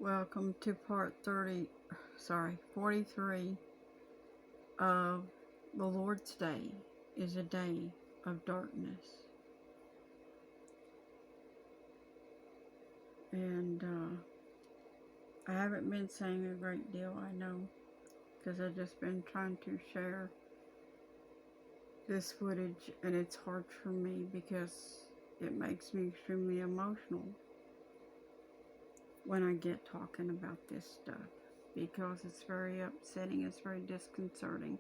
Welcome to part 43 of The Lord's Day is a Day of Darkness. And I haven't been saying a great deal, I know, because I've just been trying to share this footage, and it's hard for me because it makes me extremely emotional when I get talking about this stuff, because it's very upsetting, it's very disconcerting.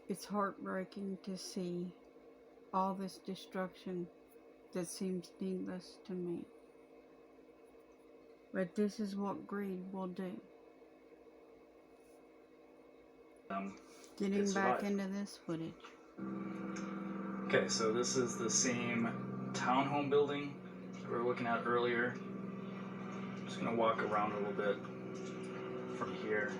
It's heartbreaking to see all this destruction that seems needless to me. But this is what greed will do. Getting back into this footage. Okay, so this is the same townhome building that we were looking at earlier. I'm just going to walk around a little bit from here.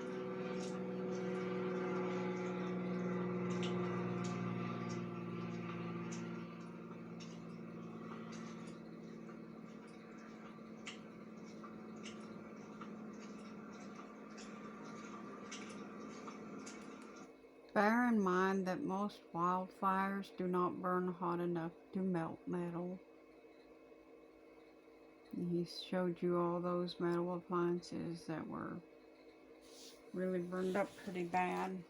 Bear in mind that most wildfires do not burn hot enough to melt metal. And he showed you all those metal appliances that were really burned up pretty bad.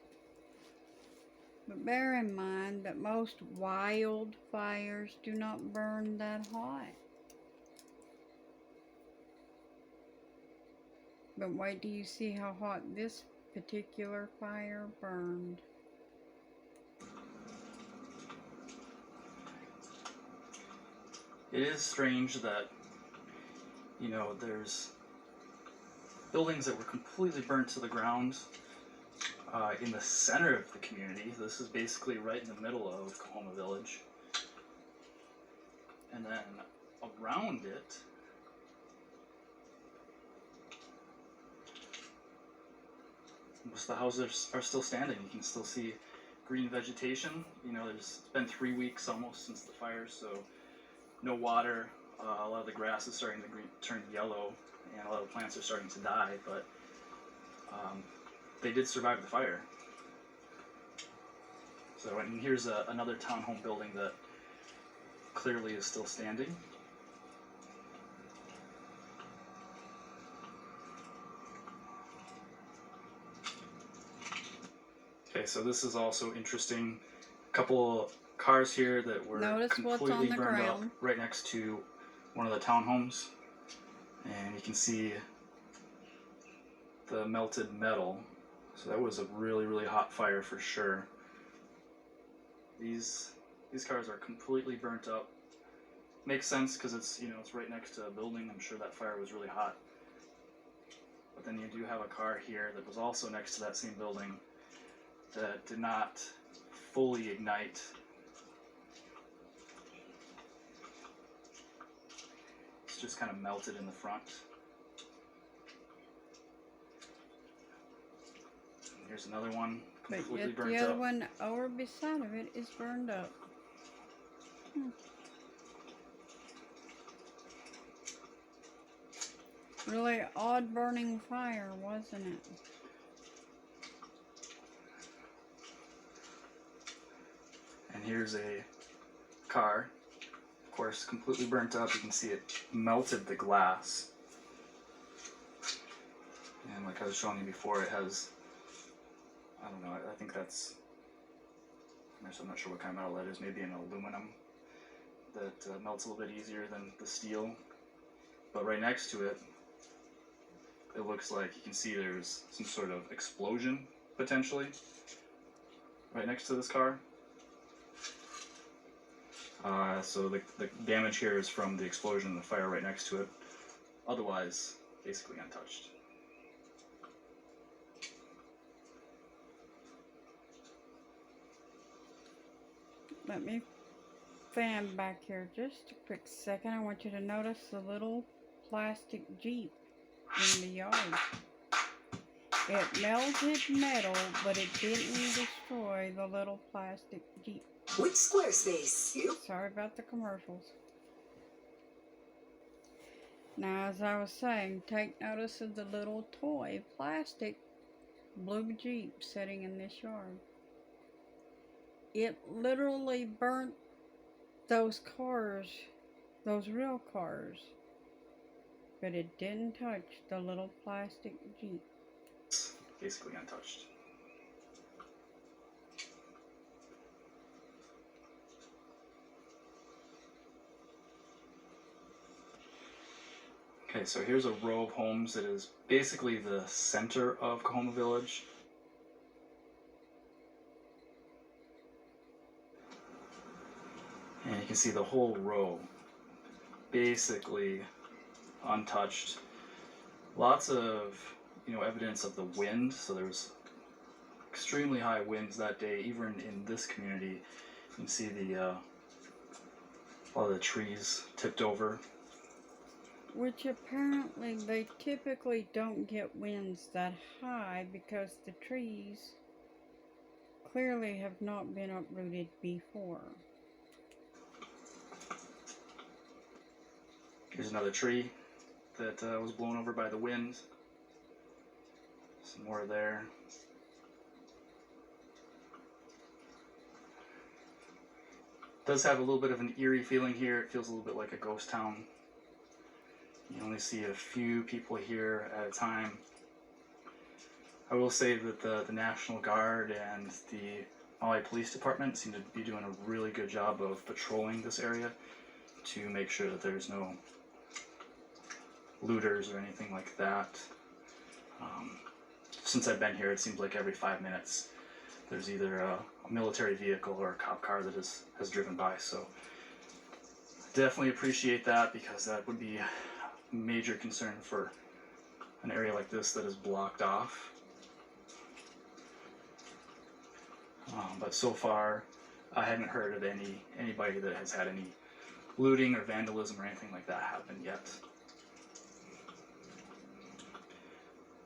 But bear in mind that most wildfires do not burn that hot. But wait till you see how hot this particular fire burned. It is strange that, there's buildings that were completely burnt to the ground in the center of the community. This is basically right in the middle of Kahoma Village. And then around it, most of the houses are still standing. You can still see green vegetation. It's been 3 weeks almost since the fire, so no water. A lot of the grass is starting to turn yellow, and a lot of the plants are starting to die, but they did survive the fire. So, and here's another townhome building that clearly is still standing. Okay, so this is also interesting. A couple cars here that were completely burned up right next to one of the townhomes. And you can see the melted metal. So that was a really, really hot fire for sure. These cars are completely burnt up. Makes sense because it's right next to a building. I'm sure that fire was really hot. But then you do have a car here that was also next to that same building that did not fully ignite. It's just kind of melted in the front. And here's another one completely burnt up. The other one over beside of it is burned up. Really odd burning fire, wasn't it? And here's a car, of course, completely burnt up. You can see it melted the glass. And like I was showing you before, it has, I don't know, I think that's, I'm not sure what kind of metal that is, maybe an aluminum that melts a little bit easier than the steel. But right next to it, it looks like you can see there's some sort of explosion, potentially, right next to this car. So the damage here is from the explosion and the fire right next to it. Otherwise, basically untouched. Let me fan back here just a quick second. I want you to notice the little plastic Jeep in the yard. It melted metal, but it didn't destroy the little plastic Jeep. Which Squarespace? Sorry about the commercials. Now, as I was saying, take notice of the little toy plastic blue Jeep sitting in this yard. It literally burnt those cars, those real cars, but it didn't touch the little plastic Jeep. Basically untouched. Okay, so here's a row of homes that is basically the center of Kahoma Village. And you can see the whole row basically untouched. Lots of, evidence of the wind. So there was extremely high winds that day, even in this community. You can see a lot of the trees tipped over. Which apparently they typically don't get winds that high because the trees clearly have not been uprooted before. Here's another tree that was blown over by the wind. Some more there. It does have a little bit of an eerie feeling here. It feels a little bit like a ghost town. You only see a few people here at a time. I will say that the National Guard and the Maui Police Department seem to be doing a really good job of patrolling this area to make sure that there's no looters or anything like that. Since I've been here, it seems like every 5 minutes there's either a military vehicle or a cop car that has driven by. So definitely appreciate that, because that would be a major concern for an area like this that is blocked off. But so far, I haven't heard of anybody that has had any looting or vandalism or anything like that happen yet.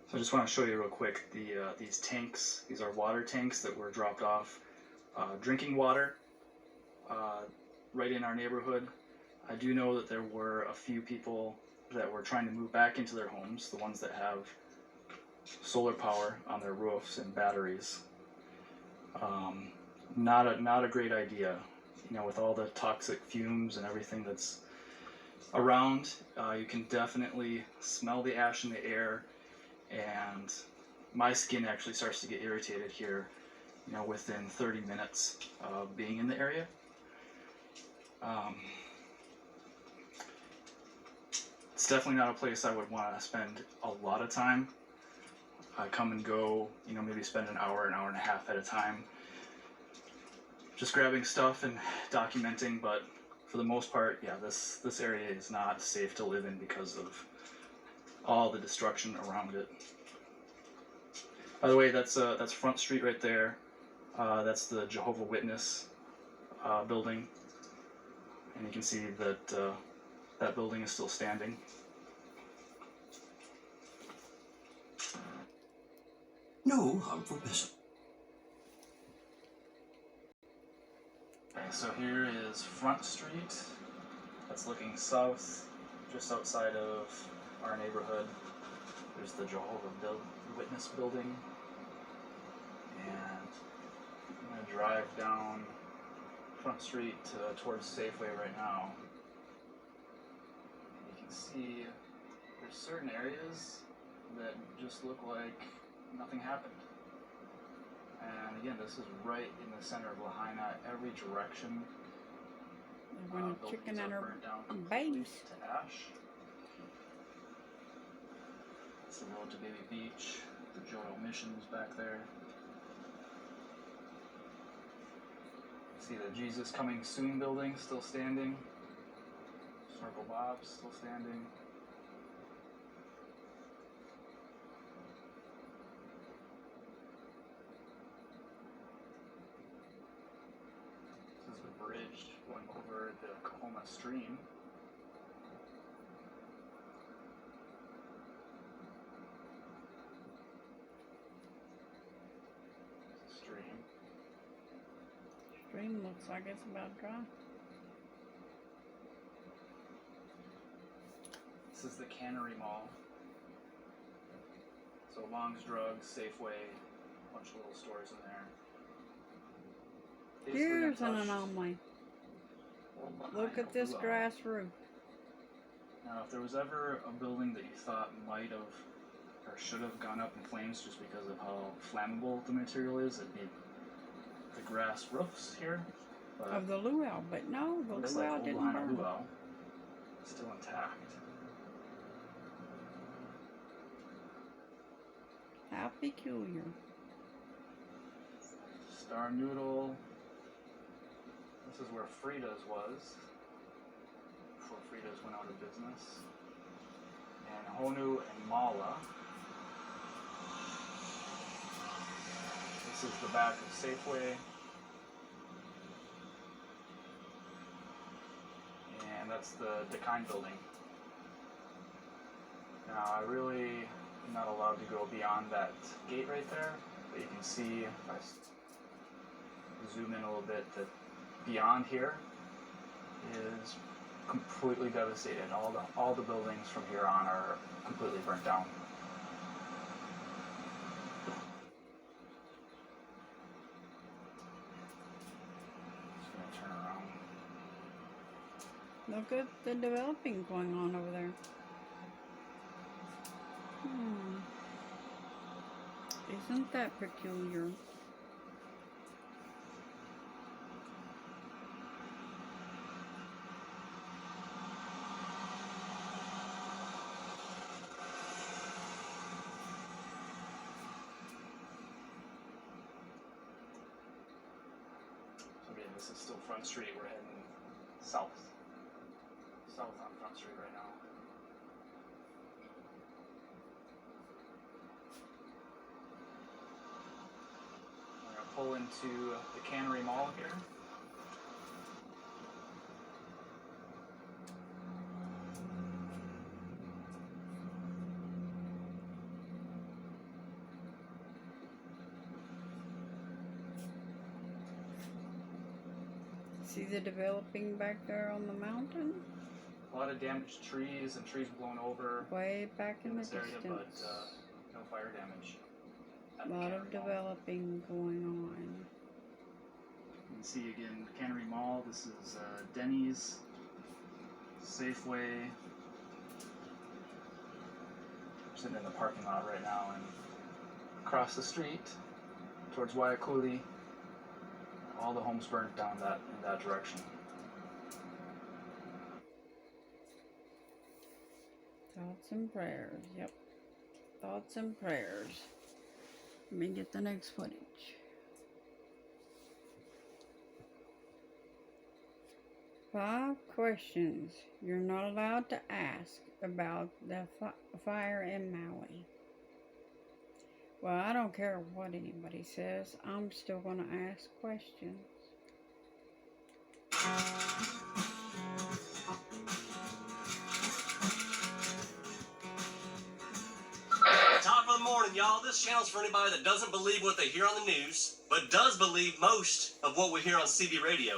So I just want to show you real quick these tanks. These are water tanks that were dropped off, drinking water, right in our neighborhood. I do know that there were a few people that were trying to move back into their homes, the ones that have solar power on their roofs and batteries. Not a great idea, with all the toxic fumes and everything that's around. You can definitely smell the ash in the air. And my skin actually starts to get irritated here, within 30 minutes of being in the area. It's definitely not a place I would want to spend a lot of time. I come and go, maybe spend an hour and a half at a time, just grabbing stuff and documenting. But for the most part, yeah, this area is not safe to live in because of all the destruction around it. By the way, that's Front Street right there. That's the Jehovah Witness building, and you can see that that building is still standing. No harmful missile. Okay, so here is Front Street. That's looking south, just outside of our neighborhood. There's the Jehovah Witness building, and I'm going to drive down Front Street towards Safeway right now. And you can see there's certain areas that just look like nothing happened. And again, this is right in the center of Lahaina. Every direction, When a chicken and her burned down babies. to ash. It's the road to Baby Beach. The Jodo Mission's back there. See the Jesus Coming Soon building still standing. Snorkel Bob's still standing. This is the bridge going over the Kahoma Stream. Stream looks like it's about dry. This is the Cannery Mall. So Long's Drugs, Safeway, a bunch of little stores in there. Basically Here's an untouched. anomaly. Behind Look at this Luau. grass roof. Now, if there was ever a building that you thought might have or should have gone up in flames just because of how flammable the material is, it'd be the grass roofs here. But Of the luau, but no, the looks luau like didn't Old burn. Luau still intact. How peculiar. Star Noodle. This is where Frida's was before Frida's went out of business. And Honu and Mala. This is the back of Safeway. And that's the Dekine building. Now I really am not allowed to go beyond that gate right there, but you can see if I zoom in a little bit that beyond here is completely devastated. All the buildings from here on are completely burnt down. Just gonna turn around. Look at the developing going on over there. Isn't that peculiar? So again, this is still Front Street. We're heading south. South on Front Street right now. We're gonna pull into the Cannery Mall here. See the developing back there on the mountain? A lot of damaged trees and trees blown over Way back in the this area, distance. but no fire damage. A lot of developing going on. You can see again Cannery Mall. This is Denny's, Safeway. I'm sitting in the parking lot right now, and across the street towards Waiakuli, all the homes burnt down in that direction. Thoughts and prayers, yep. Thoughts and prayers. Let me get the next footage. Five questions you're not allowed to ask about the fire in Maui. Well, I don't care what anybody says. I'm still going to ask questions. Top of the morning, y'all. This channel's for anybody that doesn't believe what they hear on the news, but does believe most of what we hear on CB radio.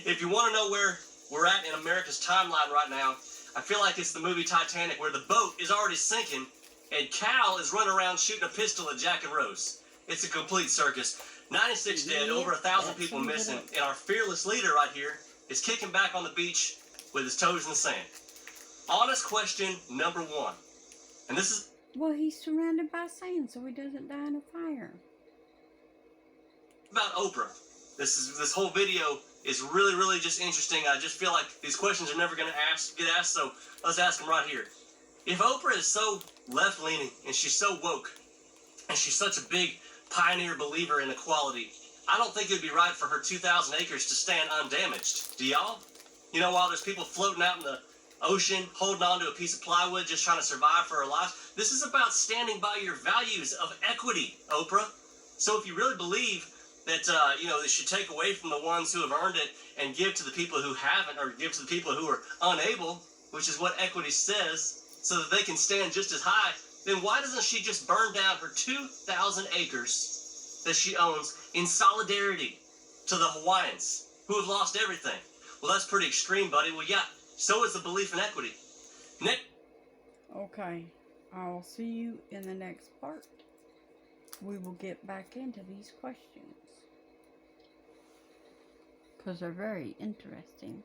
If you want to know where we're at in America's timeline right now, I feel like it's the movie Titanic, where the boat is already sinking and Cal is running around shooting a pistol at Jack and Rose. It's a complete circus. 96 dead, over 1,000 people missing, and our fearless leader right here is kicking back on the beach with his toes in the sand. Honest question number one. And this is Well, he's surrounded by sand, so he doesn't die in a fire. about Oprah. This whole video is really, really just interesting. I just feel like these questions are never going to get asked, so let's ask them right here. If Oprah is so left-leaning and she's so woke and she's such a big pioneer believer in equality, I don't think it would be right for her 2,000 acres to stand undamaged. Do y'all? You know, while there's people floating out in the ocean, holding on to a piece of plywood, just trying to survive for our lives, this is about standing by your values of equity, Oprah. So if you really believe that, they should take away from the ones who have earned it and give to the people who haven't, or give to the people who are unable, which is what equity says, so that they can stand just as high, then why doesn't she just burn down her 2,000 acres that she owns in solidarity to the Hawaiians who have lost everything? Well, that's pretty extreme, buddy. Well, yeah, so is the belief in equity. Nick. Okay, I'll see you in the next part. We will get back into these questions because they're very interesting.